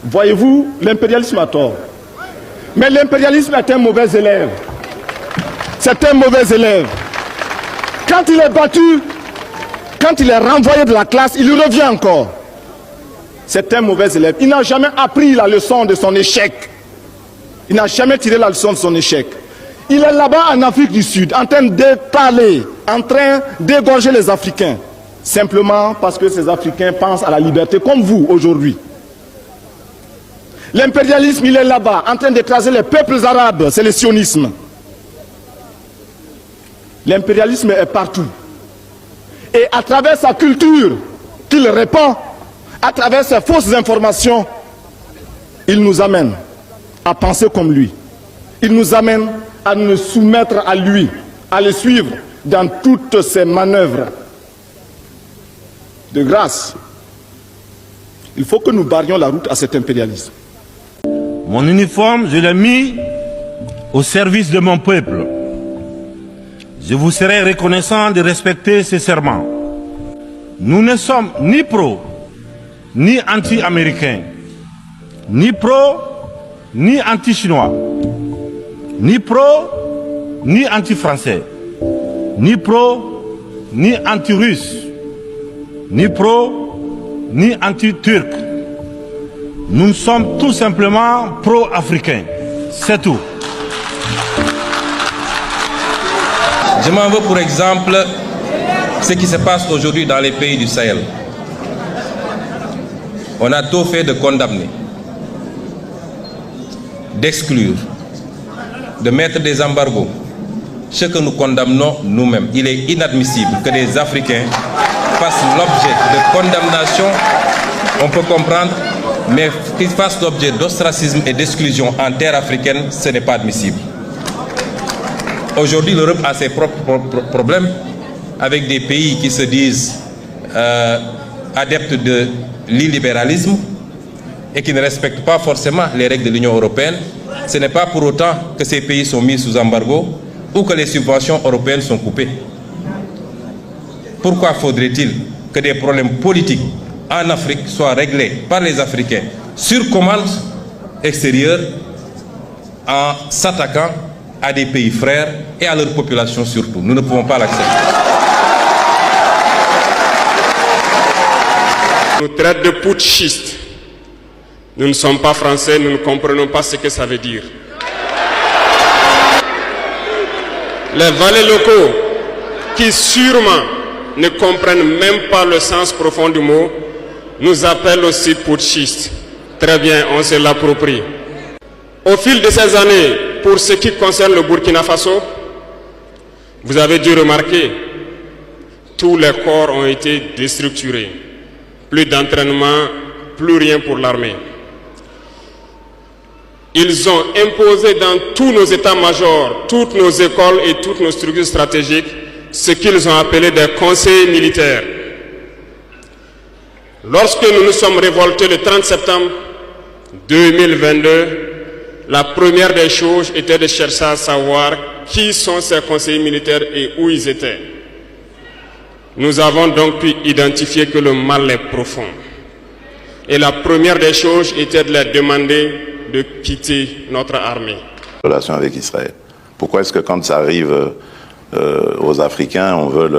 Voyez-vous, l'impérialisme a tort. Mais l'impérialisme est un mauvais élève. C'est un mauvais élève. Quand il est battu, quand il est renvoyé de la classe, il revient encore. C'est un mauvais élève. Il n'a jamais appris la leçon de son échec. Il n'a jamais tiré la leçon de son échec. Il est là-bas en Afrique du Sud, en train d'étaler, en train d'égorger les Africains. Simplement parce que ces Africains pensent à la liberté, comme vous aujourd'hui. L'impérialisme, il est là-bas, en train d'écraser les peuples arabes, c'est le sionisme. L'impérialisme est partout. Et à travers sa culture qu'il répand, à travers ses fausses informations, il nous amène à penser comme lui. Il nous amène à nous soumettre à lui, à le suivre dans toutes ses manœuvres. De grâce, il faut que nous barrions la route à cet impérialisme. Mon uniforme, je l'ai mis au service de mon peuple. Je vous serai reconnaissant de respecter ces serments. Nous ne sommes ni pro, ni anti-américains, ni pro, ni anti-chinois, ni pro, ni anti-français, ni pro, ni anti-russe, ni pro, ni anti-turc. Nous sommes tout simplement pro-africains. C'est tout. Je m'en veux pour exemple ce qui se passe aujourd'hui dans les pays du Sahel. On a tout fait de condamner, d'exclure, de mettre des embargos. Ce que nous condamnons nous-mêmes. Il est inadmissible que des Africains fassent l'objet de condamnation, on peut comprendre, mais qu'ils fassent l'objet d'ostracisme et d'exclusion en terre africaine, ce n'est pas admissible. Aujourd'hui, l'Europe a ses propres problèmes avec des pays qui se disent adeptes de l'illibéralisme et qui ne respectent pas forcément les règles de l'Union européenne. Ce n'est pas pour autant que ces pays sont mis sous embargo ou que les subventions européennes sont coupées. Pourquoi faudrait-il que des problèmes politiques en Afrique soient réglés par les Africains sur commande extérieure en s'attaquant à des pays frères et à leur population surtout? Nous ne pouvons pas l'accepter. On nous traite de putschistes. Nous ne sommes pas français, nous ne comprenons pas ce que ça veut dire. Les valets locaux, qui sûrement ne comprennent même pas le sens profond du mot, nous appellent aussi putschistes. Très bien, on se l'approprie. Au fil de ces années, pour ce qui concerne le Burkina Faso, vous avez dû remarquer, tous les corps ont été déstructurés. Plus d'entraînement, plus rien pour l'armée. Ils ont imposé dans tous nos états-majors, toutes nos écoles et toutes nos structures stratégiques, ce qu'ils ont appelé des conseils militaires. Lorsque nous nous sommes révoltés le 30 septembre 2022, la première des choses était de chercher à savoir qui sont ces conseillers militaires et où ils étaient. Nous avons donc pu identifier que le mal est profond. Et la première des choses était de leur demander de quitter notre armée. Relation avec Israël. Pourquoi est-ce que quand ça arrive aux Africains, on veut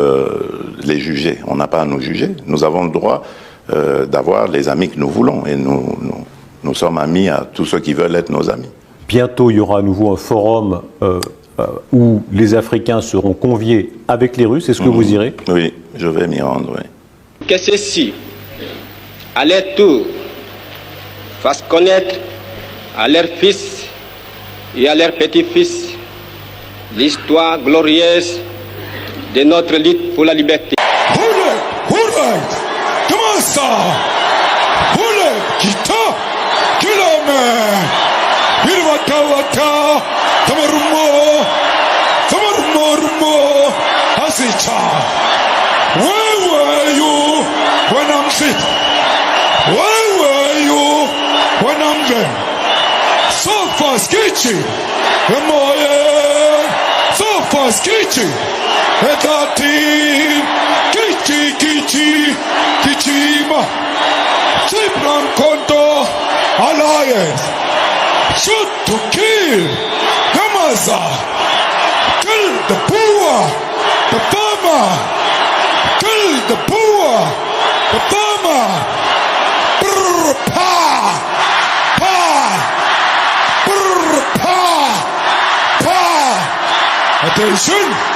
les juger? On n'a pas à nous juger. Nous avons le droit d'avoir les amis que nous voulons. Et nous sommes amis à tous ceux qui veulent être nos amis. Bientôt, il y aura à nouveau un forum où les Africains seront conviés avec les Russes. Est-ce que vous irez? Oui, je vais m'y rendre, oui. Que ceux-ci, à leur tour, fassent connaître à leurs fils et à leurs petits-fils l'histoire glorieuse de notre lutte pour la liberté. Where were you when I'm sick? Where were you when I'm dead? So fast, Kichi, so fast, Kichi, Etati, Kichi, Kichima, Chipran Konto, Allah. liars. Shoot to kill. Gaza. Kill the poor. The farmer. Kill the poor. The farmer. Brr, pa. Pa. Brr, pa. Pa. Attention.